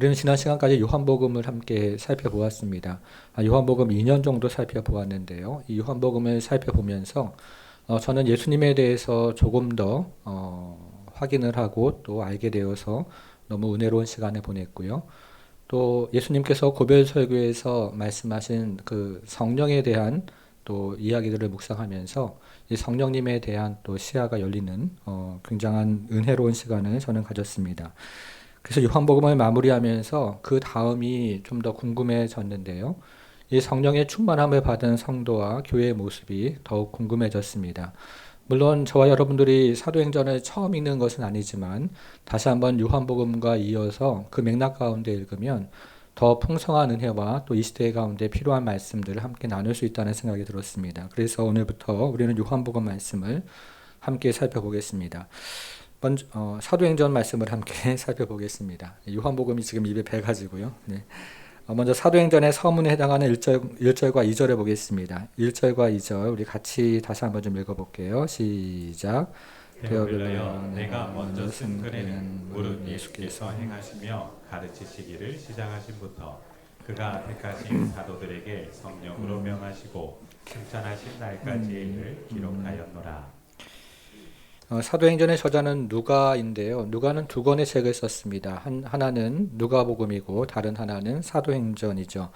우리는 지난 시간까지 요한복음을 함께 살펴보았습니다. 요한복음 2년 정도 살펴보았는데요. 이 요한복음을 살펴보면서 저는 예수님에 대해서 조금 더 확인을 하고 또 알게 되어서 너무 은혜로운 시간을 보냈고요. 또 예수님께서 고별 설교에서 말씀하신 그 성령에 대한 또 이야기들을 묵상하면서 이 성령님에 대한 또 시야가 열리는 굉장한 은혜로운 시간을 저는 가졌습니다. 그래서 요한복음을 마무리하면서 그 다음이 좀 더 궁금해졌는데요. 이 성령의 충만함을 받은 성도와 교회의 모습이 더욱 궁금해졌습니다. 물론 저와 여러분들이 사도행전을 처음 읽는 것은 아니지만 다시 한번 요한복음과 이어서 그 맥락 가운데 읽으면 더 풍성한 은혜와 또 이 시대 가운데 필요한 말씀들을 함께 나눌 수 있다는 생각이 들었습니다. 그래서 오늘부터 우리는 요한복음 말씀을 함께 살펴보겠습니다. 먼저 사도행전 말씀을 함께 살펴보겠습니다. 요한복음이 지금 입에 배가지고요. 네. 먼저 사도행전의 서문에 해당하는 1절과 2절을 보겠습니다. 1절과 2절 우리 같이 다시 한번 좀 읽어볼게요. 시작. 데오빌로여 내가 먼저 쓴 글에는 무릇 예수께서 행하시며 가르치시기를 시작하신부터 그가 택하신 사도들에게 성령으로 명하시고 승천하신 날까지의 일을 기록하였노라. 사도행전의 저자는 누가인데요. 누가는 두 권의 책을 썼습니다. 하나는 누가복음이고 다른 하나는 사도행전이죠.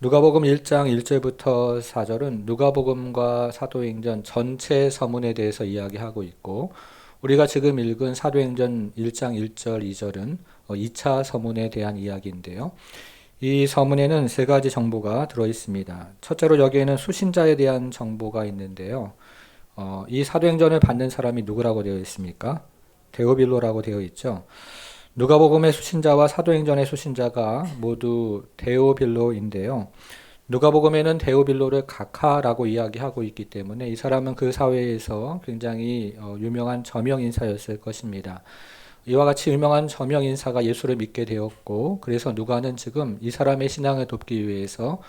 누가복음 1장 1절부터 4절은 누가복음과 사도행전 전체 서문에 대해서 이야기하고 있고 우리가 지금 읽은 사도행전 1장 1절 2절은 2차 서문에 대한 이야기인데요. 이 서문에는 세 가지 정보가 들어 있습니다. 첫째로 여기에는 수신자에 대한 정보가 있는데요. 이 사도행전을 받는 사람이 누구라고 되어 있습니까? 데오빌로라고 되어 있죠. 누가복음의 수신자와 사도행전의 수신자가 모두 데오빌로인데요. 누가복음에는 데오빌로를 각하라고 이야기하고 있기 때문에 이 사람은 그 사회에서 굉장히 유명한 저명 인사였을 것입니다. 이와 같이 유명한 저명 인사가 예수를 믿게 되었고 그래서 누가는 지금 이 사람의 신앙을 돕기 위해서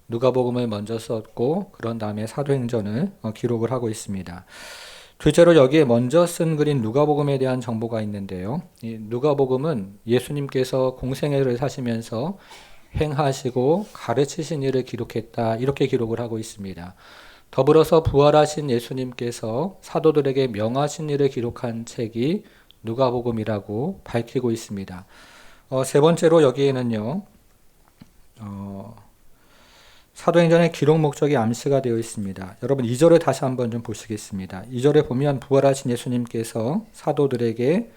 누가복음을 먼저 썼고 그런 다음에 사도행전을 기록을 하고 있습니다. 둘째로 여기에 먼저 쓴 글인 누가복음에 대한 정보가 있는데요. 이 누가복음은 예수님께서 공생애를 사시면서 행하시고 가르치신 일을 기록했다 이렇게 기록을 하고 있습니다. 더불어서 부활하신 예수님께서 사도들에게 명하신 일을 기록한 책이 누가복음이라고 밝히고 있습니다. 세 번째로 여기에는요. 사도행전의 기록 목적이 암시가 되어 있습니다. 여러분 2절을 다시 한번 좀 보시겠습니다. 2절에 보면 부활하신 예수님께서 사도들에게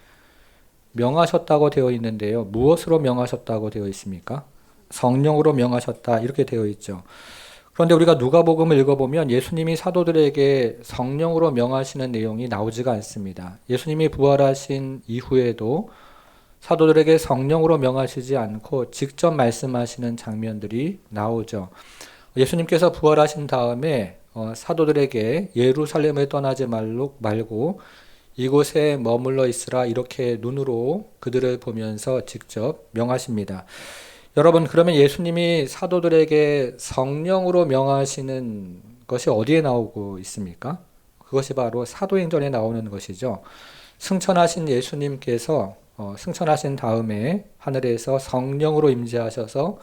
명하셨다고 되어 있는데요. 무엇으로 명하셨다고 되어 있습니까? 성령으로 명하셨다 이렇게 되어 있죠. 그런데 우리가 누가복음을 읽어보면 예수님이 사도들에게 성령으로 명하시는 내용이 나오지가 않습니다. 예수님이 부활하신 이후에도 사도들에게 성령으로 명하시지 않고 직접 말씀하시는 장면들이 나오죠. 예수님께서 부활하신 다음에 사도들에게 예루살렘을 떠나지 말고 이곳에 머물러 있으라 이렇게 눈으로 그들을 보면서 직접 명하십니다. 여러분 그러면 예수님이 사도들에게 성령으로 명하시는 것이 어디에 나오고 있습니까? 그것이 바로 사도행전에 나오는 것이죠. 승천하신 예수님께서 승천하신 다음에 하늘에서 성령으로 임재하셔서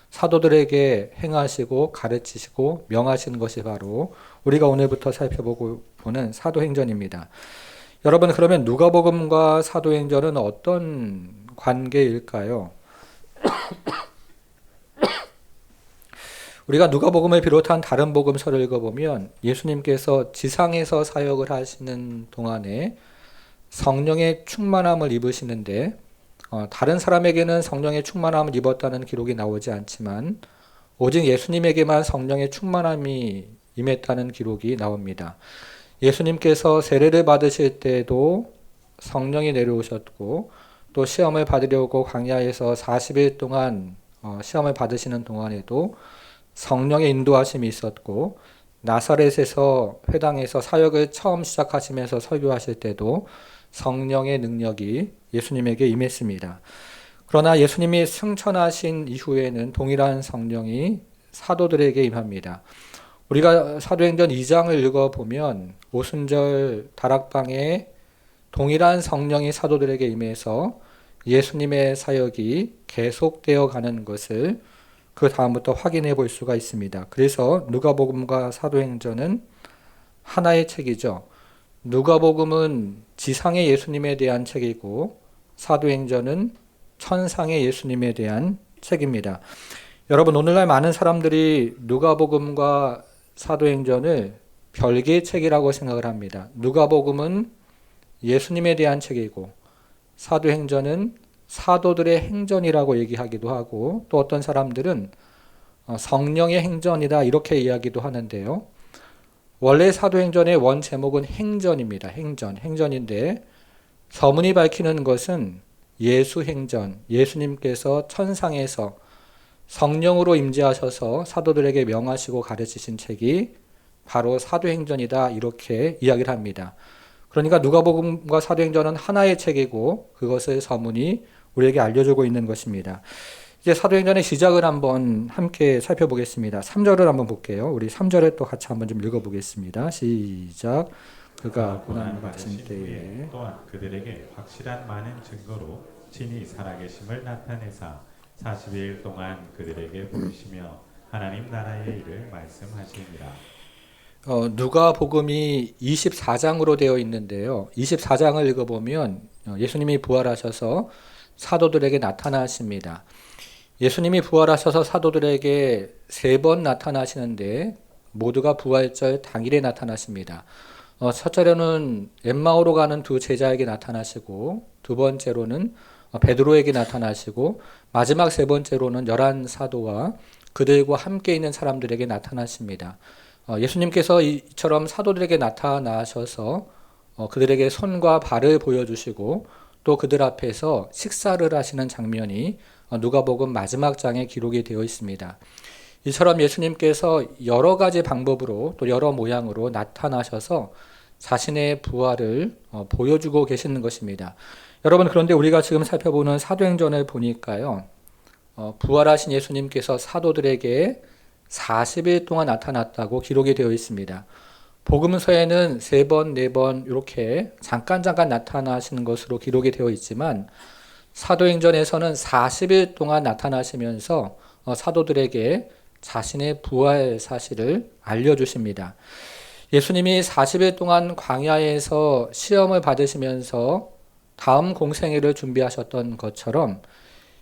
사도들에게 행하시고 가르치시고 명하신 것이 바로 우리가 오늘부터 살펴보고 보는 사도행전입니다. 여러분 그러면 누가복음과 사도행전은 어떤 관계일까요? 우리가 누가복음을 비롯한 다른 복음서를 읽어보면 예수님께서 지상에서 사역을 하시는 동안에 성령의 충만함을 입으시는데 다른 사람에게는 성령의 충만함을 입었다는 기록이 나오지 않지만 오직 예수님에게만 성령의 충만함이 임했다는 기록이 나옵니다. 예수님께서 세례를 받으실 때도 성령이 내려오셨고 또 시험을 받으려고 광야에서 40일 동안 시험을 받으시는 동안에도 성령의 인도하심이 있었고 나사렛에서 회당에서 사역을 처음 시작하시면서 설교하실 때도 성령의 능력이 예수님에게 임했습니다. 그러나 예수님이 승천하신 이후에는 동일한 성령이 사도들에게 임합니다. 우리가 사도행전 2장을 읽어보면 오순절 다락방에 동일한 성령이 사도들에게 임해서 예수님의 사역이 계속되어 가는 것을 그 다음부터 확인해 볼 수가 있습니다. 그래서 누가복음과 사도행전은 하나의 책이죠. 누가복음은 지상의 예수님에 대한 책이고 사도행전은 천상의 예수님에 대한 책입니다. 여러분, 오늘날 많은 사람들이 누가복음과 사도행전을 별개의 책이라고 생각을 합니다. 누가복음은 예수님에 대한 책이고 사도행전은 사도들의 행전이라고 얘기하기도 하고 또 어떤 사람들은 성령의 행전이다 이렇게 이야기도 하는데요. 원래 사도행전의 원 제목은 행전입니다. 행전인데 서문이 밝히는 것은 예수행전, 예수님께서 천상에서 성령으로 임재하셔서 사도들에게 명하시고 가르치신 책이 바로 사도행전이다 이렇게 이야기를 합니다. 그러니까 누가복음과 사도행전은 하나의 책이고 그것을 서문이 우리에게 알려주고 있는 것입니다. 이제 사도행전의 시작을 한번 함께 살펴보겠습니다. 3절을 한번 볼게요. 우리 3절에 또 같이 한번 좀 읽어보겠습니다. 시작. 그가 고난 받으신 때에 또한 그들에게 확실한 많은 증거로 친히 살아계심을 나타내사 40일 동안 그들에게 보이시며 하나님 나라의 일을 말씀하시니라. 누가복음이 24장으로 되어 있는데요. 24장을 읽어보면 예수님이 부활하셔서 사도들에게 나타나십니다. 예수님이 부활하셔서 사도들에게 3번 나타나시는데 모두가 부활절 당일에 나타나십니다. 첫째로는 엠마오로 가는 2 제자에게 나타나시고 두 번째로는 베드로에게 나타나시고 마지막 3번째로는 11사도와 그들과 함께 있는 사람들에게 나타나십니다. 예수님께서 이처럼 사도들에게 나타나셔서 그들에게 손과 발을 보여주시고 또 그들 앞에서 식사를 하시는 장면이 누가복음 마지막 장에 기록이 되어 있습니다. 이처럼 예수님께서 여러 가지 방법으로 또 여러 모양으로 나타나셔서 자신의 부활을 보여주고 계시는 것입니다. 여러분, 그런데 우리가 지금 살펴보는 사도행전을 보니까요, 부활하신 예수님께서 사도들에게 40일 동안 나타났다고 기록이 되어 있습니다. 복음서에는 3번, 4번 이렇게 잠깐 나타나시는 것으로 기록이 되어 있지만 사도행전에서는 40일 동안 나타나시면서 사도들에게 자신의 부활 사실을 알려주십니다. 예수님이 40일 동안 광야에서 시험을 받으시면서 다음 공생애를 준비하셨던 것처럼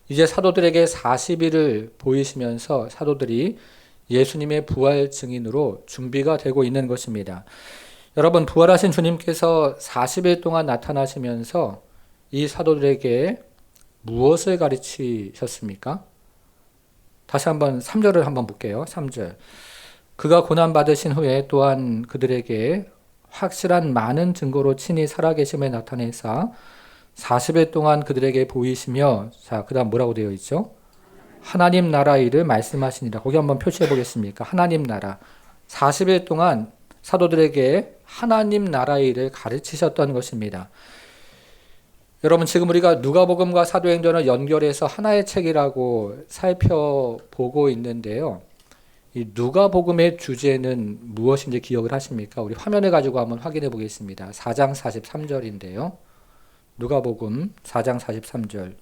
이제 사도들에게 40일을 보이시면서 사도들이 예수님의 부활 증인으로 준비가 되고 있는 것입니다. 여러분, 부활하신 주님께서 40일 동안 나타나시면서 이 사도들에게 무엇을 가르치셨습니까? 다시 한번 3절을 한번 볼게요. 3절. 그가 고난받으신 후에 또한 그들에게 확실한 많은 증거로 친히 살아계심을 나타내사 40일 동안 그들에게 보이시며, 자, 그 다음 뭐라고 되어 있죠? 하나님 나라 일을 말씀하시니라. 거기 한번 표시해 보겠습니까? 하나님 나라. 40일 동안 사도들에게 하나님 나라 일을 가르치셨던 것입니다. 여러분, 지금 우리가 누가복음과 사도행전을 연결해서 하나의 책이라고 살펴보고 있는데요. 이 누가복음의 주제는 무엇인지 기억을 하십니까? 우리 화면을 가지고 한번 확인해 보겠습니다. 4장 43절인데요. 누가복음 4장 43절.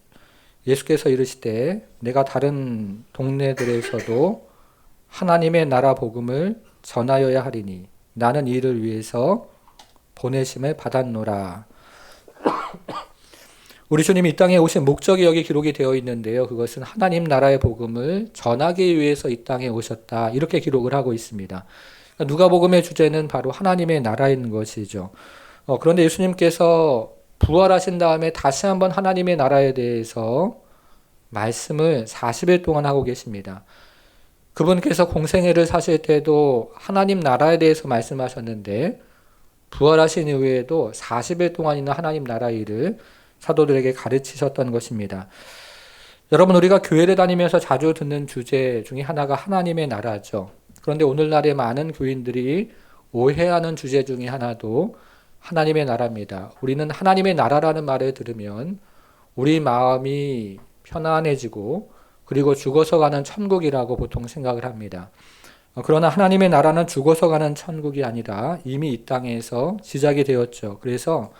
예수께서 이르시되 내가 다른 동네들에서도 하나님의 나라 복음을 전하여야 하리니 나는 이를 위해서 보내심을 받았노라. 우리 주님이 이 땅에 오신 목적이 여기 기록이 되어 있는데요. 그것은 하나님 나라의 복음을 전하기 위해서 이 땅에 오셨다. 이렇게 기록을 하고 있습니다. 누가복음의 주제는 바로 하나님의 나라인 것이죠. 그런데 예수님께서 부활하신 다음에 다시 한번 하나님의 나라에 대해서 말씀을 40일 동안 하고 계십니다. 그분께서 공생애를 사실 때도 하나님 나라에 대해서 말씀하셨는데 부활하신 이후에도 40일 동안이나 하나님 나라 일을 사도들에게 가르치셨던 것입니다. 여러분, 우리가 교회를 다니면서 자주 듣는 주제 중에 하나가 하나님의 나라죠. 그런데 오늘날의 많은 교인들이 오해하는 주제 중에 하나도 하나님의 나라입니다. 우리는 하나님의 나라라는 말을 들으면 우리 마음이 편안해지고 그리고 죽어서 가는 천국이라고 보통 생각을 합니다. 그러나 하나님의 나라는 죽어서 가는 천국이 아니라 이미 이 땅에서 시작이 되었죠. 그래서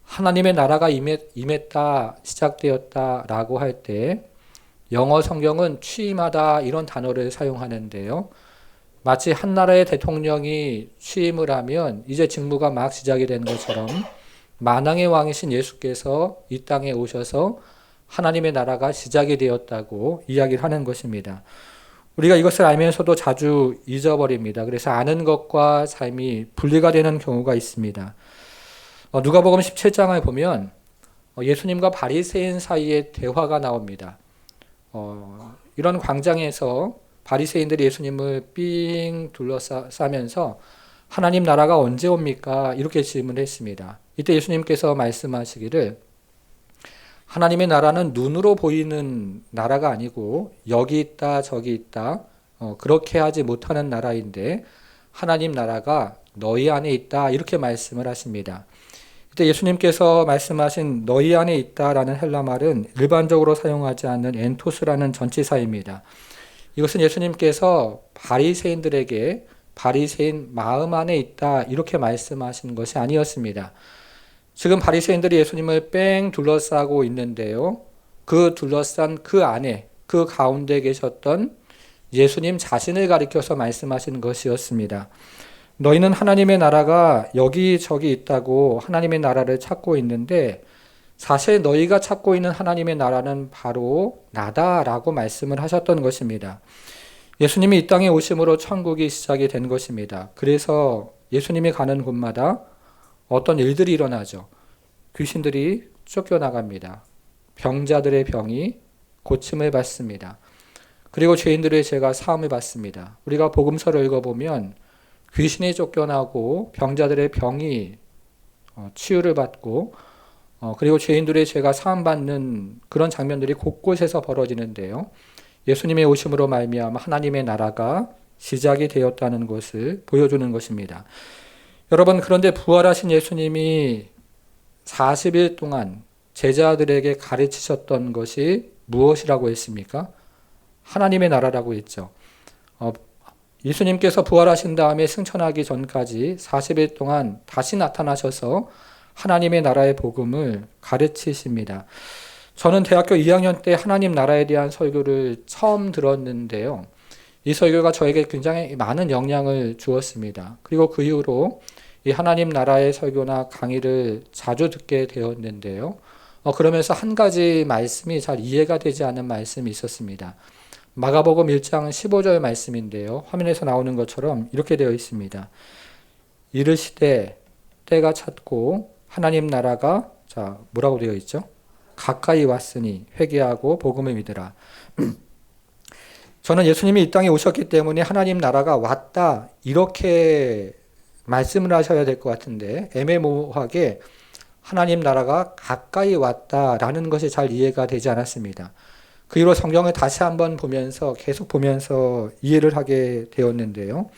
하나님의 나라가 임했다, 시작되었다라고 할 때 영어 성경은 취임하다 이런 단어를 사용하는데요. 마치 한 나라의 대통령이 취임을 하면 이제 직무가 막 시작이 된 것처럼 만왕의 왕이신 예수께서 이 땅에 오셔서 하나님의 나라가 시작이 되었다고 이야기를 하는 것입니다. 우리가 이것을 알면서도 자주 잊어버립니다. 그래서 아는 것과 삶이 분리가 되는 경우가 있습니다. 누가복음 17장을 보면 예수님과 바리새인 사이에 대화가 나옵니다. 이런 광장에서 바리새인들이 예수님을 삥 둘러싸면서 하나님 나라가 언제 옵니까? 이렇게 질문을 했습니다. 이때 예수님께서 말씀하시기를 하나님의 나라는 눈으로 보이는 나라가 아니고 여기 있다 저기 있다 그렇게 하지 못하는 나라인데 하나님 나라가 너희 안에 있다 이렇게 말씀을 하십니다. 이때 예수님께서 말씀하신 너희 안에 있다라는 헬라 말은 일반적으로 사용하지 않는 엔토스라는 전치사입니다. 이것은 예수님께서 바리새인들에게 바리새인 마음 안에 있다 이렇게 말씀하신 것이 아니었습니다. 지금 바리새인들이 예수님을 뺑 둘러싸고 있는데요. 그 둘러싼 그 안에 그 가운데 계셨던 예수님 자신을 가리켜서 말씀하신 것이었습니다. 너희는 하나님의 나라가 여기저기 있다고 하나님의 나라를 찾고 있는데 사실 너희가 찾고 있는 하나님의 나라는 바로 나다라고 말씀을 하셨던 것입니다. 예수님이 이 땅에 오심으로 천국이 시작이 된 것입니다. 그래서 예수님이 가는 곳마다 어떤 일들이 일어나죠. 귀신들이 쫓겨나갑니다. 병자들의 병이 고침을 받습니다. 그리고 죄인들의 죄가 사함을 받습니다. 우리가 복음서를 읽어보면 귀신이 쫓겨나고 병자들의 병이 치유를 받고 그리고 죄인들의 죄가 사함받는 그런 장면들이 곳곳에서 벌어지는데요. 예수님의 오심으로 말미암아 하나님의 나라가 시작이 되었다는 것을 보여주는 것입니다. 여러분, 그런데 부활하신 예수님이 40일 동안 제자들에게 가르치셨던 것이 무엇이라고 했습니까? 하나님의 나라라고 했죠. 예수님께서 부활하신 다음에 승천하기 전까지 40일 동안 다시 나타나셔서 하나님의 나라의 복음을 가르치십니다. 저는 대학교 2학년 때 하나님 나라에 대한 설교를 처음 들었는데요. 이 설교가 저에게 굉장히 많은 영향을 주었습니다. 그리고 그 이후로 이 하나님 나라의 설교나 강의를 자주 듣게 되었는데요. 그러면서 한 가지 말씀이 잘 이해가 되지 않는 말씀이 있었습니다. 마가복음 1장 15절 말씀인데요. 화면에서 나오는 것처럼 이렇게 되어 있습니다. 이르시되 때가 찼고 하나님 나라가 뭐라고 되어 있죠? 가까이 왔으니 회개하고 복음을 믿으라. 저는 예수님이 이 땅에 오셨기 때문에 하나님 나라가 왔다 이렇게 말씀을 하셔야 될 것 같은데 애매모호하게 하나님 나라가 가까이 왔다라는 것이 잘 이해가 되지 않았습니다. 그 이후로 성경을 다시 한번 보면서 계속 보면서 이해를 하게 되었는데요.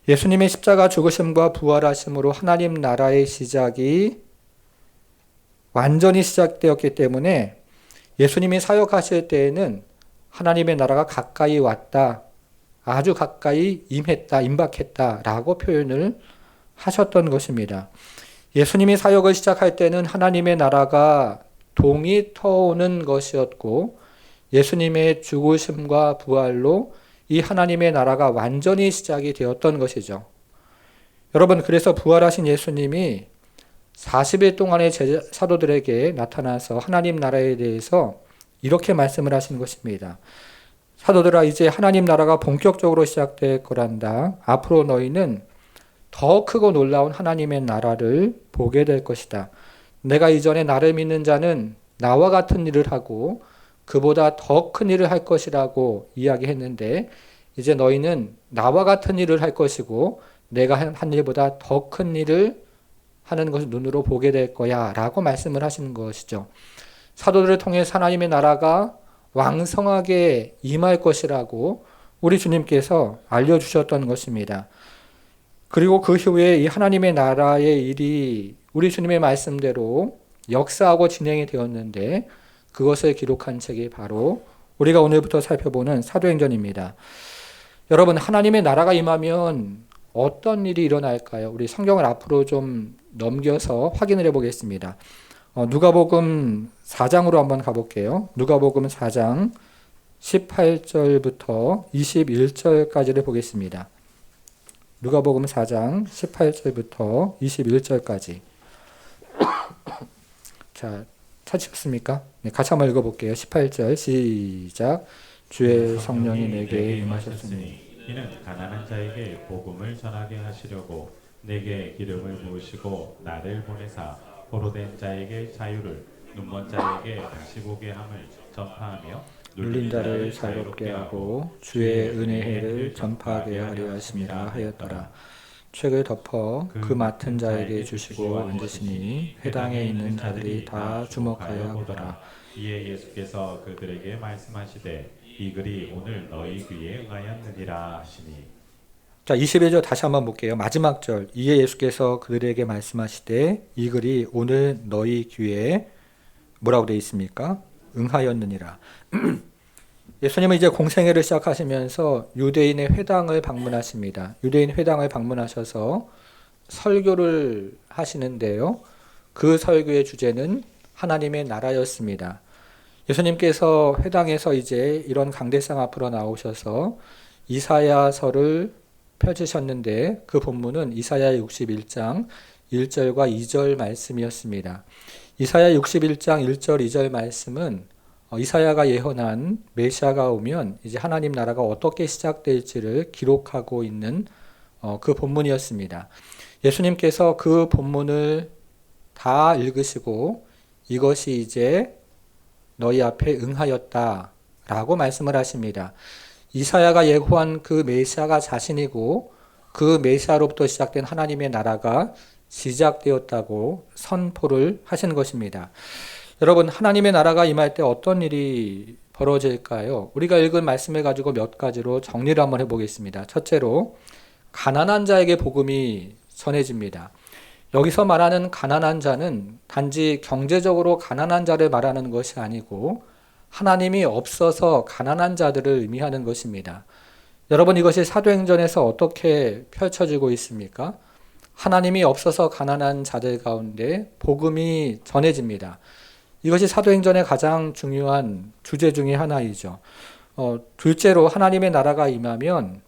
예수님의 십자가 죽으심과 부활하심으로 하나님 나라의 시작이 완전히 시작되었기 때문에 예수님이 사역하실 때에는 하나님의 나라가 가까이 왔다, 아주 가까이 임했다, 임박했다라고 표현을 하셨던 것입니다. 예수님이 사역을 시작할 때는 하나님의 나라가 동이 터오는 것이었고 예수님의 죽으심과 부활로 이 하나님의 나라가 완전히 시작이 되었던 것이죠. 여러분, 그래서 부활하신 예수님이 40일 동안의 사도들에게 나타나서 하나님 나라에 대해서 이렇게 말씀을 하신 것입니다. 사도들아, 이제 하나님 나라가 본격적으로 시작될 거란다. 앞으로 너희는 더 크고 놀라운 하나님의 나라를 보게 될 것이다. 내가 이전에 나를 믿는 자는 나와 같은 일을 하고 그보다 더 큰 일을 할 것이라고 이야기했는데 이제 너희는 나와 같은 일을 할 것이고 내가 한 일보다 더 큰 일을 하는 것을 눈으로 보게 될 거야 라고 말씀을 하시는 것이죠. 사도들을 통해 하나님의 나라가 왕성하게 임할 것이라고 우리 주님께서 알려주셨던 것입니다. 그리고 그 후에 이 하나님의 나라의 일이 우리 주님의 말씀대로 역사하고 진행이 되었는데 그것을 기록한 책이 바로 우리가 오늘부터 살펴보는 사도행전입니다. 여러분, 하나님의 나라가 임하면 어떤 일이 일어날까요? 우리 성경을 앞으로 좀 넘겨서 확인을 해보겠습니다. 누가복음 4장으로 한번 가볼게요. 누가복음 4장 18절부터 21절까지를 보겠습니다. 누가복음 4장 18절부터 21절까지. 자, 찾으셨습니까? 네, 같이 한번 읽어볼게요. 18절 시작. 주의 성령이 내게 임하셨으니 이는 가난한 자에게 복음을 전하게 하시려고 내게 기름을 부으시고 나를 보내사 포로된 자에게 자유를 눈먼 자에게 다시 보게 함을 전파하며 눌린 자를 자유롭게 하고 주의 은혜를 전파하게 하려 하심이라 하였더라. 책을 덮어 그 맡은 자에게 주시고 앉으시니 회당에 있는 자들이 다 주목하여 보더라. 이에 예수께서 그들에게 말씀하시되 이 글이 오늘 너희 귀에 응하였느니라 하시니. 자, 21절 다시 한번 볼게요. 마지막 절. 이에 예수께서 그들에게 말씀하시되 이 글이 오늘 너희 귀에 뭐라고 되어 있습니까? 응하였느니라. 예수님은 이제 공생애를 시작하시면서 유대인의 회당을 방문하십니다. 유대인 회당을 방문하셔서 설교를 하시는데요. 그 설교의 주제는 하나님의 나라였습니다. 예수님께서 회당에서 이제 이런 강대상 앞으로 나오셔서 이사야서를 펼치셨는데 그 본문은 이사야 61장 1절과 2절 말씀이었습니다. 이사야 61장 1절 2절 말씀은 이사야가 예언한 메시아가 오면 이제 하나님 나라가 어떻게 시작될지를 기록하고 있는 그 본문이었습니다. 예수님께서 그 본문을 다 읽으시고 이것이 이제 너희 앞에 응하였다라고 말씀을 하십니다. 이사야가 예고한 그 메시아가 자신이고 그 메시아로부터 시작된 하나님의 나라가 시작되었다고 선포를 하신 것입니다. 여러분, 하나님의 나라가 임할 때 어떤 일이 벌어질까요? 우리가 읽은 말씀을 가지고 몇 가지로 정리를 한번 해보겠습니다. 첫째로, 가난한 자에게 복음이 전해집니다. 여기서 말하는 가난한 자는 단지 경제적으로 가난한 자를 말하는 것이 아니고 하나님이 없어서 가난한 자들을 의미하는 것입니다. 여러분, 이것이 사도행전에서 어떻게 펼쳐지고 있습니까? 하나님이 없어서 가난한 자들 가운데 복음이 전해집니다. 이것이 사도행전의 가장 중요한 주제 중에 하나이죠. 둘째로, 하나님의 나라가 임하면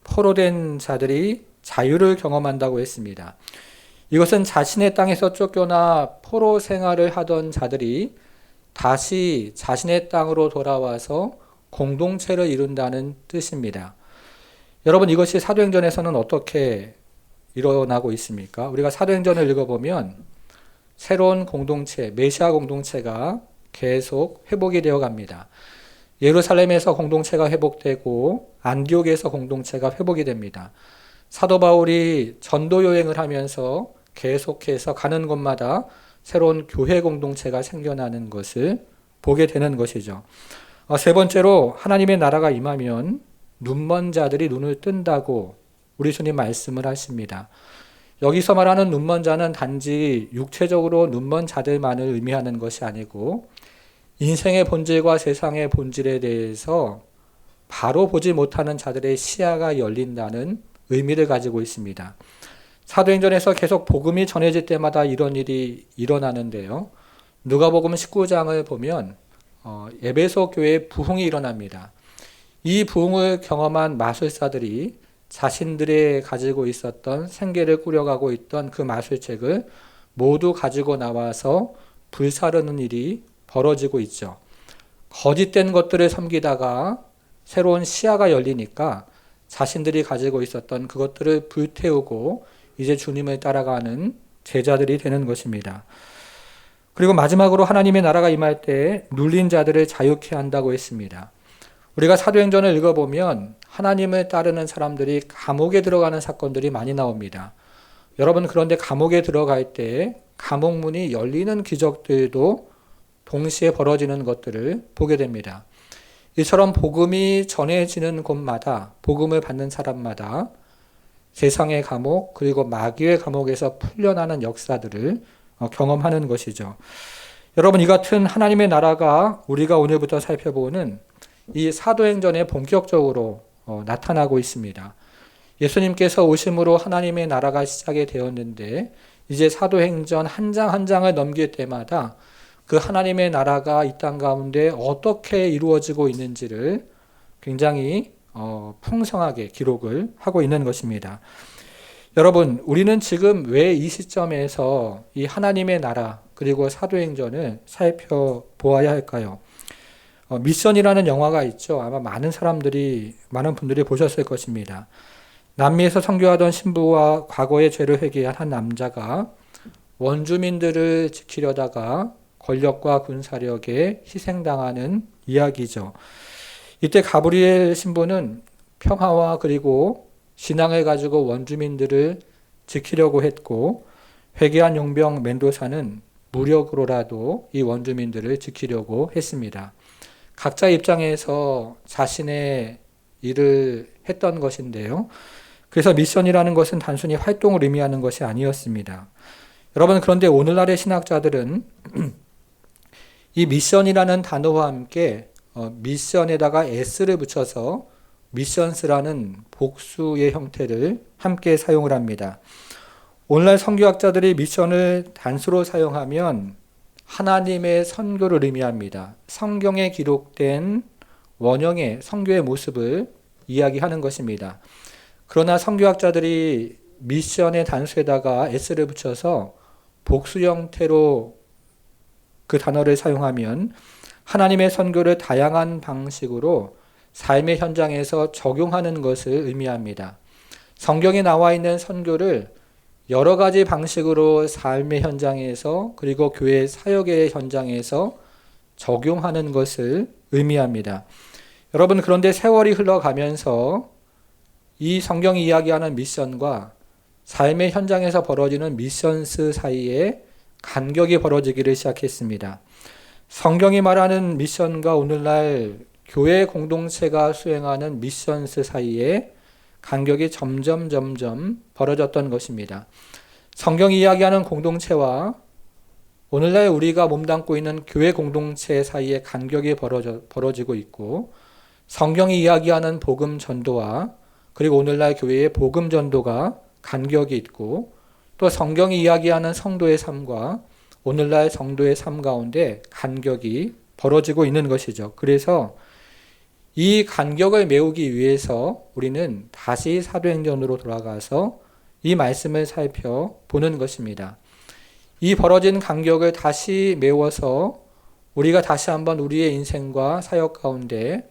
포로된 자들이 자유를 경험한다고 했습니다. 이것은 자신의 땅에서 쫓겨나 포로 생활을 하던 자들이 다시 자신의 땅으로 돌아와서 공동체를 이룬다는 뜻입니다. 여러분, 이것이 사도행전에서는 어떻게 일어나고 있습니까? 우리가 사도행전을 읽어보면 새로운 공동체, 메시아 공동체가 계속 회복이 되어 갑니다. 예루살렘에서 공동체가 회복되고 안디옥에서 공동체가 회복이 됩니다. 사도 바울이 전도 여행을 하면서 계속해서 가는 곳마다 새로운 교회 공동체가 생겨나는 것을 보게 되는 것이죠. 세 번째로, 하나님의 나라가 임하면 눈먼 자들이 눈을 뜬다고 우리 주님 말씀을 하십니다. 여기서 말하는 눈먼 자는 단지 육체적으로 눈먼 자들만을 의미하는 것이 아니고 인생의 본질과 세상의 본질에 대해서 바로 보지 못하는 자들의 시야가 열린다는 의미를 가지고 있습니다. 사도행전에서 계속 복음이 전해질 때마다 이런 일이 일어나는데요. 누가복음 19장을 보면 에베소 교회에 부흥이 일어납니다. 이 부흥을 경험한 마술사들이 자신들의 가지고 있었던 생계를 꾸려가고 있던 그 마술책을 모두 가지고 나와서 불사르는 일이 벌어지고 있죠. 거짓된 것들을 섬기다가 새로운 시야가 열리니까 자신들이 가지고 있었던 그것들을 불태우고 이제 주님을 따라가는 제자들이 되는 것입니다. 그리고 마지막으로, 하나님의 나라가 임할 때 눌린 자들을 자유케 한다고 했습니다. 우리가 사도행전을 읽어보면 하나님을 따르는 사람들이 감옥에 들어가는 사건들이 많이 나옵니다. 여러분, 그런데 감옥에 들어갈 때 감옥문이 열리는 기적들도 동시에 벌어지는 것들을 보게 됩니다. 이처럼 복음이 전해지는 곳마다, 복음을 받는 사람마다 세상의 감옥 그리고 마귀의 감옥에서 풀려나는 역사들을 경험하는 것이죠. 여러분, 이 같은 하나님의 나라가 우리가 오늘부터 살펴보는 이 사도행전에 본격적으로 나타나고 있습니다. 예수님께서 오심으로 하나님의 나라가 시작이 되었는데 이제 사도행전 한 장 한 장을 넘길 때마다 그 하나님의 나라가 이 땅 가운데 어떻게 이루어지고 있는지를 굉장히 풍성하게 기록을 하고 있는 것입니다. 여러분, 우리는 지금 왜 이 시점에서 이 하나님의 나라 그리고 사도행전을 살펴보아야 할까요? 미션이라는 영화가 있죠. 아마 많은 분들이 보셨을 것입니다. 남미에서 선교하던 신부와 과거의 죄를 회개한 한 남자가 원주민들을 지키려다가 권력과 군사력에 희생당하는 이야기죠. 이때 가브리엘 신부는 평화와 그리고 신앙을 가지고 원주민들을 지키려고 했고, 회개한 용병 멘도사는 무력으로라도 이 원주민들을 지키려고 했습니다. 각자 입장에서 자신의 일을 했던 것인데요. 그래서 미션이라는 것은 단순히 활동을 의미하는 것이 아니었습니다. 여러분, 그런데 오늘날의 신학자들은 이 미션이라는 단어와 함께 미션에다가 s를 붙여서 미션스라는 복수의 형태를 함께 사용을 합니다. 오늘날 선교학자들이 미션을 단수로 사용하면 하나님의 선교를 의미합니다. 성경에 기록된 원형의 선교의 모습을 이야기하는 것입니다. 그러나 선교학자들이 미션의 단수에다가 s를 붙여서 복수 형태로 그 단어를 사용하면 하나님의 선교를 다양한 방식으로 삶의 현장에서 적용하는 것을 의미합니다. 성경에 나와 있는 선교를 여러 가지 방식으로 삶의 현장에서 그리고 교회 사역의 현장에서 적용하는 것을 의미합니다. 여러분, 그런데 세월이 흘러가면서 이 성경이 이야기하는 미션과 삶의 현장에서 벌어지는 미션스 사이에 간격이 벌어지기를 시작했습니다. 성경이 말하는 미션과 오늘날 교회 공동체가 수행하는 미션스 사이에 간격이 점점 벌어졌던 것입니다. 성경이 이야기하는 공동체와 오늘날 우리가 몸담고 있는 교회 공동체 사이에 간격이 벌어지고 있고, 성경이 이야기하는 복음 전도와 그리고 오늘날 교회의 복음 전도가 간격이 있고, 또 성경이 이야기하는 성도의 삶과 오늘날 성도의 삶 가운데 간격이 벌어지고 있는 것이죠. 그래서 이 간격을 메우기 위해서 우리는 다시 사도행전으로 돌아가서 이 말씀을 살펴보는 것입니다. 이 벌어진 간격을 다시 메워서 우리가 다시 한번 우리의 인생과 사역 가운데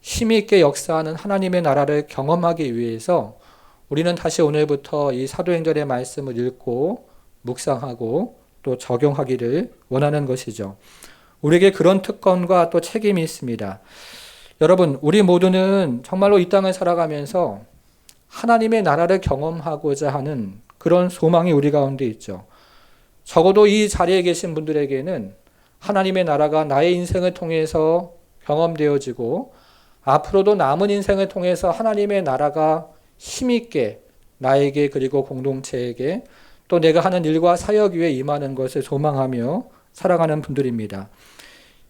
힘있게 역사하는 하나님의 나라를 경험하기 위해서 우리는 다시 오늘부터 이 사도행전의 말씀을 읽고 묵상하고 또 적용하기를 원하는 것이죠. 우리에게 그런 특권과 또 책임이 있습니다. 여러분, 우리 모두는 정말로 이 땅을 살아가면서 하나님의 나라를 경험하고자 하는 그런 소망이 우리 가운데 있죠. 적어도 이 자리에 계신 분들에게는 하나님의 나라가 나의 인생을 통해서 경험되어지고 앞으로도 남은 인생을 통해서 하나님의 나라가 힘있게 나에게 그리고 공동체에게 또 내가 하는 일과 사역 위에 임하는 것을 소망하며 살아가는 분들입니다.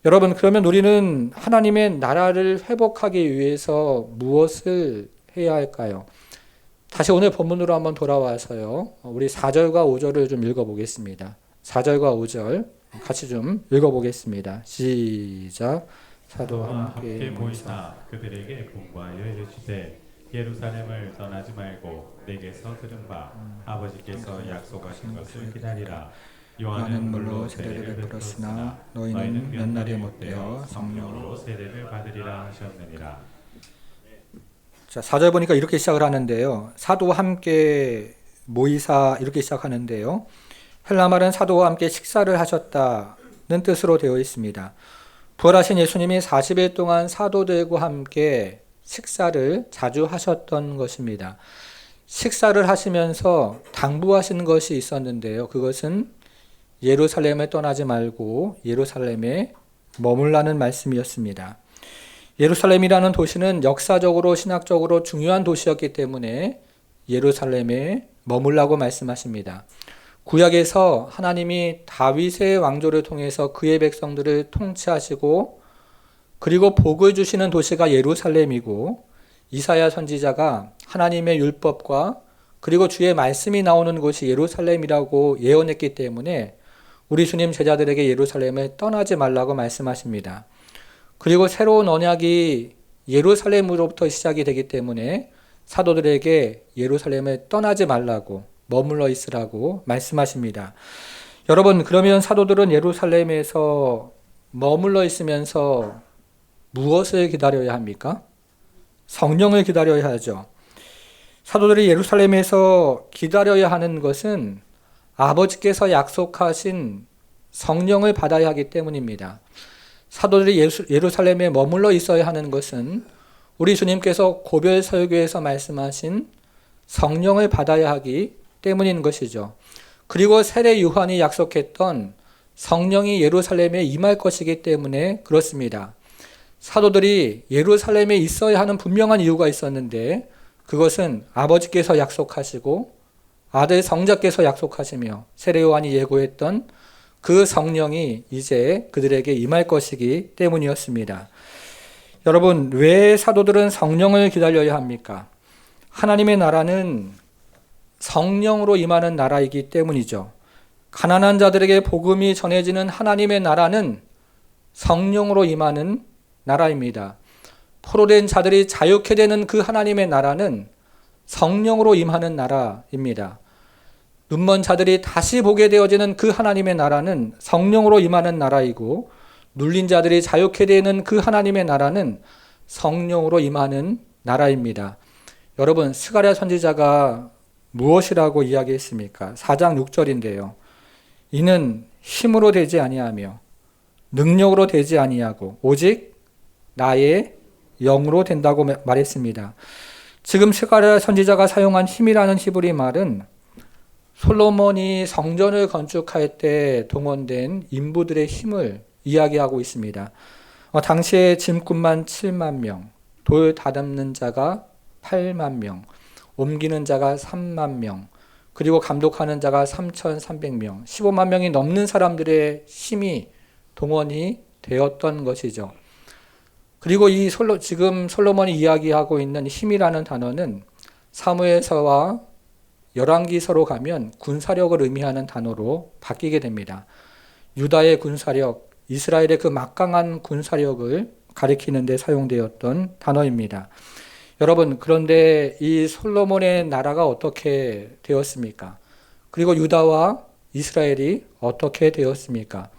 여러분, 그러면 우리는 하나님의 나라를 회복하기 위해서 무엇을 해야 할까요? 다시 오늘 본문으로 한번 돌아와서요. 우리 4절과 5절을 좀 읽어보겠습니다. 4절과 5절 같이 좀 읽어보겠습니다. 시작. 사도와 함께 모이사 그들에게 분부하여 이르시되 예루살렘을 떠나지 말고 내게서 들은 바 아버지께서 약속하신 것을 기다리라. 요한은 물로 세례를 베풀었으나 너희는 몇 날이 못되어 성령으로 세례를 받으리라 하셨느니라. 자, 4절 보니까 이렇게 시작을 하는데요. 사도와 함께 모이사 이렇게 시작하는데요. 헬라 말은 사도와 함께 식사를 하셨다는 뜻으로 되어 있습니다. 부활하신 예수님이 40일 동안 사도들과 함께 식사를 자주 하셨던 것입니다. 식사를 하시면서 당부하신 것이 있었는데요. 그것은 예루살렘을 떠나지 말고 예루살렘에 머물라는 말씀이었습니다. 예루살렘이라는 도시는 역사적으로 신학적으로 중요한 도시였기 때문에 예루살렘에 머물라고 말씀하십니다. 구약에서 하나님이 다윗의 왕조를 통해서 그의 백성들을 통치하시고 그리고 복을 주시는 도시가 예루살렘이고, 이사야 선지자가 하나님의 율법과 그리고 주의 말씀이 나오는 곳이 예루살렘이라고 예언했기 때문에 우리 주님 제자들에게 예루살렘을 떠나지 말라고 말씀하십니다. 그리고 새로운 언약이 예루살렘으로부터 시작이 되기 때문에 사도들에게 예루살렘을 떠나지 말라고 머물러 있으라고 말씀하십니다. 여러분, 그러면 사도들은 예루살렘에서 머물러 있으면서 무엇을 기다려야 합니까? 성령을 기다려야 하죠. 사도들이 예루살렘에서 기다려야 하는 것은 아버지께서 약속하신 성령을 받아야 하기 때문입니다. 사도들이 예루살렘에 머물러 있어야 하는 것은 우리 주님께서 고별 설교에서 말씀하신 성령을 받아야 하기 때문인 것이죠. 그리고 세례 요한이 약속했던 성령이 예루살렘에 임할 것이기 때문에 그렇습니다. 사도들이 예루살렘에 있어야 하는 분명한 이유가 있었는데 그것은 아버지께서 약속하시고 아들 성자께서 약속하시며 세례 요한이 예고했던 그 성령이 이제 그들에게 임할 것이기 때문이었습니다. 여러분, 왜 사도들은 성령을 기다려야 합니까? 하나님의 나라는 성령으로 임하는 나라이기 때문이죠. 가난한 자들에게 복음이 전해지는 하나님의 나라는 성령으로 임하는 나라입니다. 포로된 자들이 자유케 되는 그 하나님의 나라는 성령으로 임하는 나라입니다. 눈먼 자들이 다시 보게 되어지는 그 하나님의 나라는 성령으로 임하는 나라이고, 눌린 자들이 자유케 되는 그 하나님의 나라는 성령으로 임하는 나라입니다. 여러분, 스가랴 선지자가 무엇이라고 이야기했습니까? 4장 6절인데요. 이는 힘으로 되지 아니하며 능력으로 되지 아니하고 오직 나의 영으로 된다고 말했습니다. 지금 스가랴 선지자가 사용한 힘이라는 히브리 말은 솔로몬이 성전을 건축할 때 동원된 인부들의 힘을 이야기하고 있습니다. 당시에 짐꾼만 7만 명, 돌 다듬는 자가 8만 명, 옮기는 자가 3만 명, 그리고 감독하는 자가 3,300명, 15만 명이 넘는 사람들의 힘이 동원이 되었던 것이죠. 그리고 지금 솔로몬이 이야기하고 있는 힘이라는 단어는 사무엘서와 열왕기서로 가면 군사력을 의미하는 단어로 바뀌게 됩니다. 유다의 군사력, 이스라엘의 그 막강한 군사력을 가리키는 데 사용되었던 단어입니다. 여러분, 그런데 이 솔로몬의 나라가 어떻게 되었습니까? 그리고 유다와 이스라엘이 어떻게 되었습니까?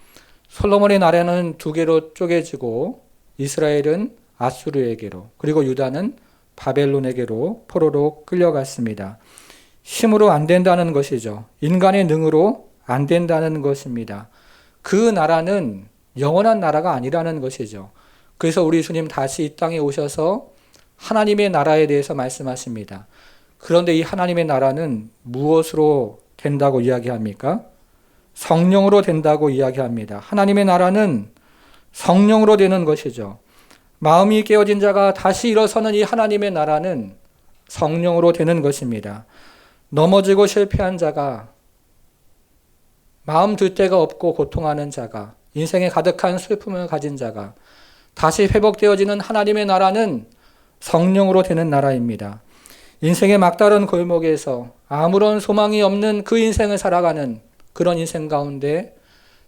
솔로몬의 나라는 두 개로 쪼개지고 이스라엘은 아수르에게로, 그리고 유다는 바벨론에게로 포로로 끌려갔습니다. 힘으로 안 된다는 것이죠. 인간의 능으로 안 된다는 것입니다. 그 나라는 영원한 나라가 아니라는 것이죠. 그래서 우리 주님 다시 이 땅에 오셔서 하나님의 나라에 대해서 말씀하십니다. 그런데 이 하나님의 나라는 무엇으로 된다고 이야기합니까? 성령으로 된다고 이야기합니다. 하나님의 나라는 성령으로 되는 것이죠. 마음이 깨어진 자가 다시 일어서는 이 하나님의 나라는 성령으로 되는 것입니다. 넘어지고 실패한 자가, 마음 들 데가 없고 고통하는 자가, 인생에 가득한 슬픔을 가진 자가 다시 회복되어지는 하나님의 나라는 성령으로 되는 나라입니다. 인생의 막다른 골목에서 아무런 소망이 없는 그 인생을 살아가는 그런 인생 가운데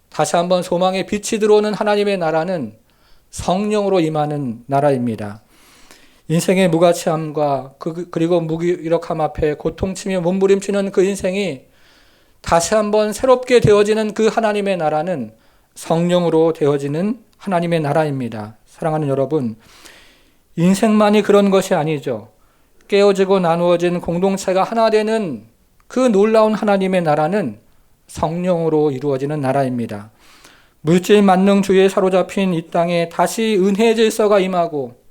다시 한번 소망의 빛이 들어오는 하나님의 나라는 성령으로 임하는 나라입니다. 인생의 무가치함과 그리고 무기력함 앞에 고통치며 몸부림치는 그 인생이 다시 한번 새롭게 되어지는 그 하나님의 나라는 성령으로 되어지는 하나님의 나라입니다. 사랑하는 여러분, 인생만이 그런 것이 아니죠. 깨어지고 나누어진 공동체가 하나 되는 그 놀라운 하나님의 나라는 성령으로 이루어지는 나라입니다. 물질 만능주의에 사로잡힌 이 땅에 다시 은혜의 질서가 임하고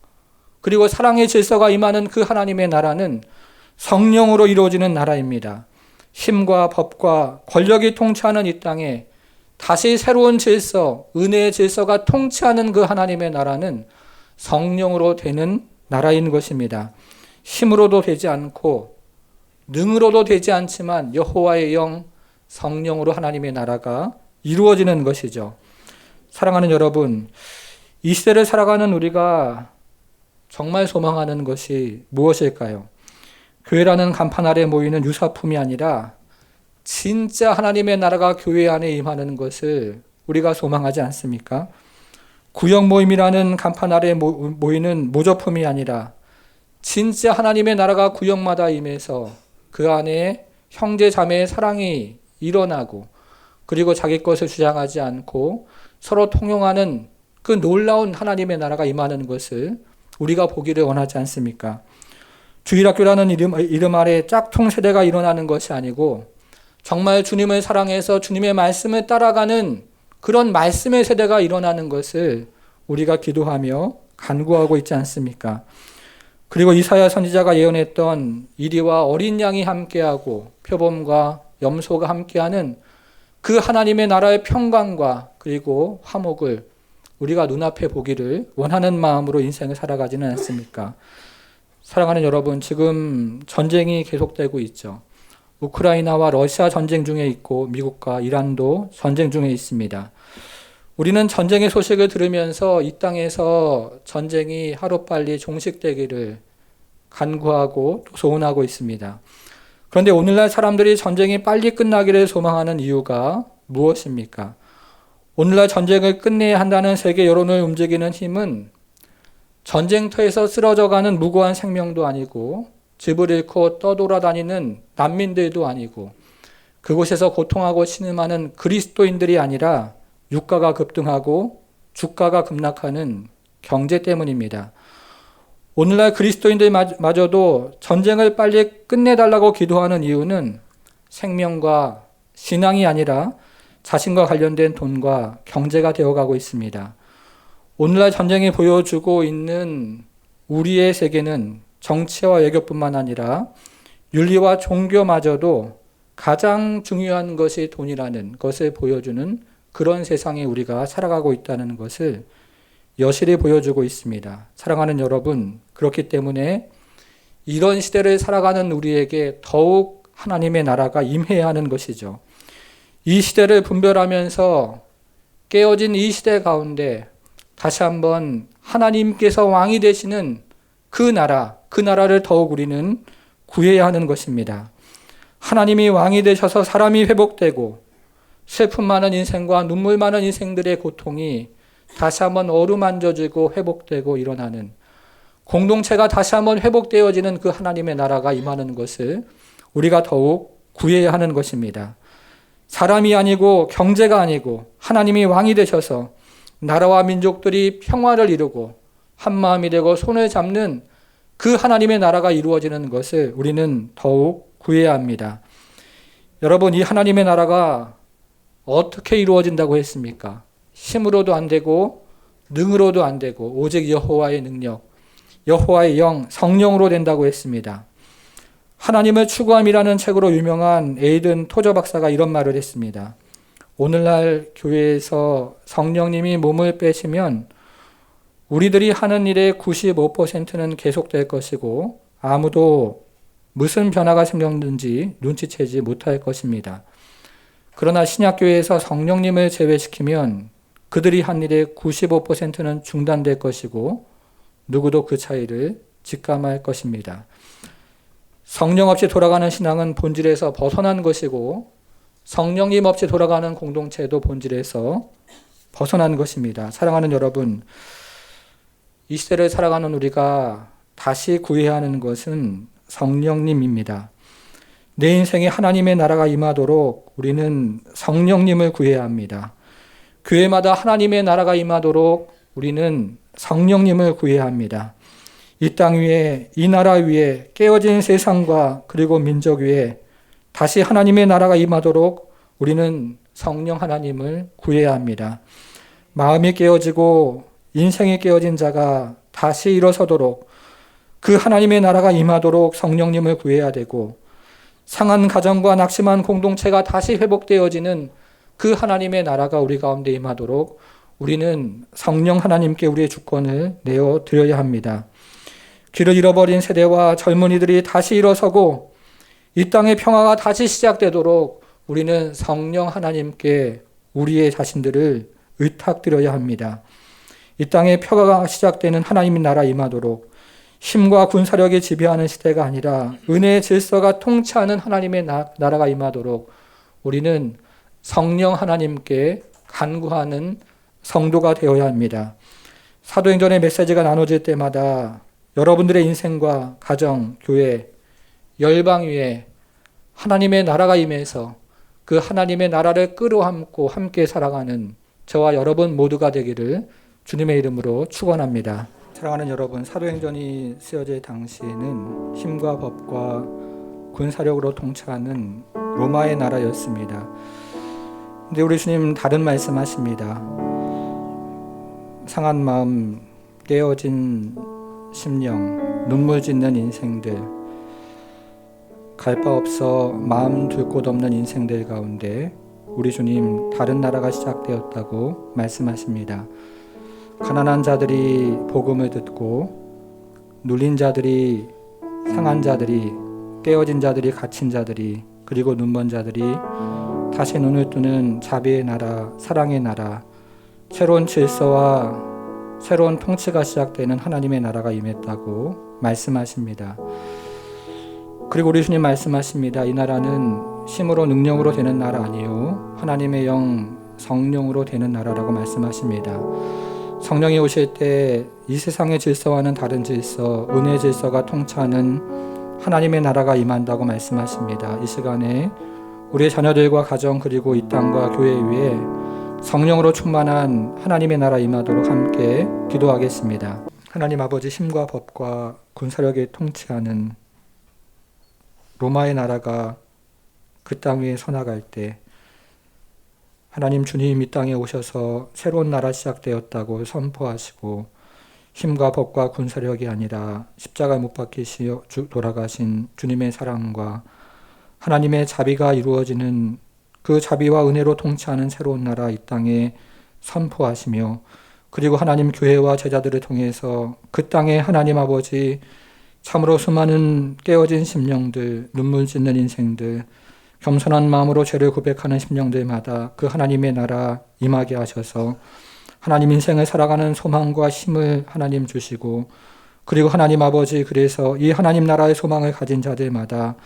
그리고 사랑의 질서가 임하는 그 하나님의 나라는 성령으로 이루어지는 나라입니다. 힘과 법과 권력이 통치하는 이 땅에 다시 새로운 질서, 은혜의 질서가 통치하는 그 하나님의 나라는 성령으로 되는 나라인 것입니다. 힘으로도 되지 않고 능으로도 되지 않지만 여호와의 영, 성령으로 하나님의 나라가 이루어지는 것이죠. 사랑하는 여러분, 이 시대를 살아가는 우리가 정말 소망하는 것이 무엇일까요? 교회라는 간판 아래 모이는 유사품이 아니라 진짜 하나님의 나라가 교회 안에 임하는 것을 우리가 소망하지 않습니까? 구역 모임이라는 간판 아래 모이는 모조품이 아니라 진짜 하나님의 나라가 구역마다 임해서 그 안에 형제 자매의 사랑이 일어나고 그리고 자기 것을 주장하지 않고 서로 통용하는 그 놀라운 하나님의 나라가 임하는 것을 우리가 보기를 원하지 않습니까? 주일학교라는 이름 아래 짝퉁 세대가 일어나는 것이 아니고 정말 주님을 사랑해서 주님의 말씀을 따라가는 그런 말씀의 세대가 일어나는 것을 우리가 기도하며 간구하고 있지 않습니까? 그리고 이사야 선지자가 예언했던 이리와 어린 양이 함께하고 표범과 염소가 함께하는 그 하나님의 나라의 평강과 그리고 화목을 우리가 눈앞에 보기를 원하는 마음으로 인생을 살아가지는 않습니까? 사랑하는 여러분, 지금 전쟁이 계속되고 있죠. 우크라이나와 러시아 전쟁 중에 있고 미국과 이란도 전쟁 중에 있습니다. 우리는 전쟁의 소식을 들으면서 이 땅에서 전쟁이 하루빨리 종식되기를 간구하고 또 소원하고 있습니다. 그런데 오늘날 사람들이 전쟁이 빨리 끝나기를 소망하는 이유가 무엇입니까? 오늘날 전쟁을 끝내야 한다는 세계 여론을 움직이는 힘은 전쟁터에서 쓰러져가는 무고한 생명도 아니고 집을 잃고 떠돌아다니는 난민들도 아니고 그곳에서 고통하고 신음하는 그리스도인들이 아니라 유가가 급등하고 주가가 급락하는 경제 때문입니다. 오늘날 그리스도인들마저도 전쟁을 빨리 끝내달라고 기도하는 이유는 생명과 신앙이 아니라 자신과 관련된 돈과 경제가 되어가고 있습니다. 오늘날 전쟁이 보여주고 있는 우리의 세계는 정치와 외교뿐만 아니라 윤리와 종교마저도 가장 중요한 것이 돈이라는 것을 보여주는 그런 세상에 우리가 살아가고 있다는 것을 여실히 보여주고 있습니다. 사랑하는 여러분, 그렇기 때문에 이런 시대를 살아가는 우리에게 더욱 하나님의 나라가 임해야 하는 것이죠. 이 시대를 분별하면서 깨어진 이 시대 가운데 다시 한번 하나님께서 왕이 되시는 그 나라를 더욱 우리는 구해야 하는 것입니다. 하나님이 왕이 되셔서 사람이 회복되고 슬픔 많은 인생과 눈물 많은 인생들의 고통이 다시 한번 어루만져지고 회복되고 일어나는 공동체가 다시 한번 회복되어지는 그 하나님의 나라가 임하는 것을 우리가 더욱 구해야 하는 것입니다. 사람이 아니고 경제가 아니고 하나님이 왕이 되셔서 나라와 민족들이 평화를 이루고 한마음이 되고 손을 잡는 그 하나님의 나라가 이루어지는 것을 우리는 더욱 구해야 합니다. 여러분, 이 하나님의 나라가 어떻게 이루어진다고 했습니까? 힘으로도 안 되고 능으로도 안 되고 오직 여호와의 능력, 여호와의 영, 성령으로 된다고 했습니다. 하나님을 추구함이라는 책으로 유명한 에이든 토저 박사가 이런 말을 했습니다. 오늘날 교회에서 성령님이 몸을 빼시면 우리들이 하는 일의 95%는 계속될 것이고 아무도 무슨 변화가 생겼는지 눈치채지 못할 것입니다. 그러나 신약교회에서 성령님을 제외시키면 그들이 한 일의 95%는 중단될 것이고 누구도 그 차이를 직감할 것입니다. 성령 없이 돌아가는 신앙은 본질에서 벗어난 것이고 성령님 없이 돌아가는 공동체도 본질에서 벗어난 것입니다. 사랑하는 여러분, 이 시대를 살아가는 우리가 다시 구해야 하는 것은 성령님입니다. 내 인생에 하나님의 나라가 임하도록 우리는 성령님을 구해야 합니다. 교회마다 하나님의 나라가 임하도록 우리는 성령님을 구해야 합니다. 이 땅 위에, 이 나라 위에, 깨어진 세상과 그리고 민족 위에 다시 하나님의 나라가 임하도록 우리는 성령 하나님을 구해야 합니다. 마음이 깨어지고 인생이 깨어진 자가 다시 일어서도록 그 하나님의 나라가 임하도록 성령님을 구해야 되고 상한 가정과 낙심한 공동체가 다시 회복되어지는 그 하나님의 나라가 우리 가운데 임하도록 우리는 성령 하나님께 우리의 주권을 내어 드려야 합니다. 길을 잃어버린 세대와 젊은이들이 다시 일어서고 이 땅의 평화가 다시 시작되도록 우리는 성령 하나님께 우리의 자신들을 의탁드려야 합니다. 이 땅의 평화가 시작되는 하나님의 나라 임하도록 힘과 군사력이 지배하는 시대가 아니라 은혜의 질서가 통치하는 하나님의 나라가 임하도록 우리는 성령 하나님께 간구하는 성도가 되어야 합니다. 사도행전의 메시지가 나눠질 때마다 여러분들의 인생과 가정, 교회, 열방 위에 하나님의 나라가 임해서 그 하나님의 나라를 끌어안고 함께 살아가는 저와 여러분 모두가 되기를 주님의 이름으로 축원합니다. 사랑하는 여러분, 사도행전이 쓰여질 당시에는 힘과 법과 군사력으로 통치하는 로마의 나라였습니다. 근데 우리 주님 다른 말씀하십니다. 상한 마음, 깨어진 심령, 눈물 짓는 인생들, 갈 바 없어 마음 둘 곳 없는 인생들 가운데 우리 주님 다른 나라가 시작되었다고 말씀하십니다. 가난한 자들이 복음을 듣고 눌린 자들이, 상한 자들이, 깨어진 자들이, 갇힌 자들이, 그리고 눈먼 자들이 다시 눈을 뜨는 자비의 나라, 사랑의 나라, 새로운 질서와 새로운 통치가 시작되는 하나님의 나라가 임했다고 말씀하십니다. 그리고 우리 주님 말씀하십니다. 이 나라는 힘으로 능력으로 되는 나라 아니요 하나님의 영 성령으로 되는 나라라고 말씀하십니다. 성령이 오실 때 이 세상의 질서와는 다른 질서, 은혜의 질서가 통치하는 하나님의 나라가 임한다고 말씀하십니다. 이 시간에 우리의 자녀들과 가정 그리고 이 땅과 교회 위에 성령으로 충만한 하나님의 나라 임하도록 함께 기도하겠습니다. 하나님 아버지, 힘과 법과 군사력이 통치하는 로마의 나라가 그 땅 위에 서나갈 때 하나님 주님 이 땅에 오셔서 새로운 나라 시작되었다고 선포하시고 힘과 법과 군사력이 아니라 십자가에 못 박히시어 돌아가신 주님의 사랑과 하나님의 자비가 이루어지는 그 자비와 은혜로 통치하는 새로운 나라 이 땅에 선포하시며 그리고 하나님 교회와 제자들을 통해서 그 땅에 하나님 아버지 참으로 수많은 깨어진 심령들, 눈물 짓는 인생들, 겸손한 마음으로 죄를 고백하는 심령들마다 그 하나님의 나라 임하게 하셔서 하나님 인생을 살아가는 소망과 힘을 하나님 주시고 그리고 하나님 아버지 그래서 이 하나님 나라의 소망을 가진 자들마다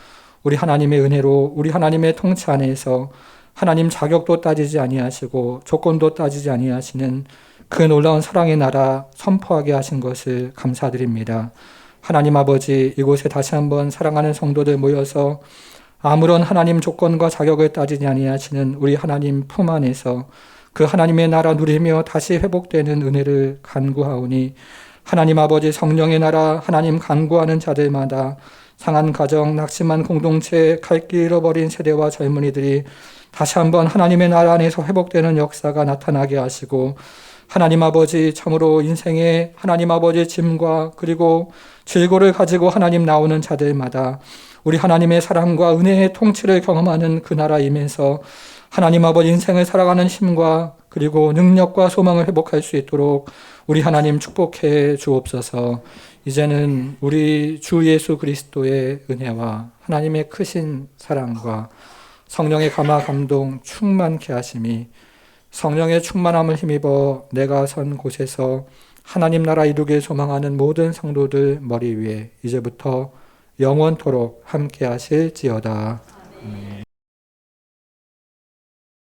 우리 하나님의 은혜로 우리 하나님의 통치 안에서 하나님 자격도 따지지 아니하시고 조건도 따지지 아니하시는 그 놀라운 사랑의 나라 선포하게 하신 것을 감사드립니다. 하나님 아버지 이곳에 다시 한번 사랑하는 성도들 모여서 아무런 하나님 조건과 자격을 따지지 아니하시는 우리 하나님 품 안에서 그 하나님의 나라 누리며 다시 회복되는 은혜를 간구하오니 하나님 아버지 성령의 나라 하나님 간구하는 자들마다 상한 가정, 낙심한 공동체, 갈 길 잃어버린 세대와 젊은이들이 다시 한번 하나님의 나라 안에서 회복되는 역사가 나타나게 하시고 하나님 아버지 참으로 인생의 하나님 아버지의 짐과 그리고 질고를 가지고 하나님 나오는 자들마다 우리 하나님의 사랑과 은혜의 통치를 경험하는 그 나라임에서 하나님 아버지 인생을 살아가는 힘과 그리고 능력과 소망을 회복할 수 있도록 우리 하나님 축복해 주옵소서. 이제는 우리 주 예수 그리스도의 은혜와 하나님의 크신 사랑과 성령의 감화 감동 충만케 하심이 성령의 충만함을 힘입어 내가 선 곳에서 하나님 나라 이루길 소망하는 모든 성도들 머리 위에 이제부터 영원토록 함께 하실지어다.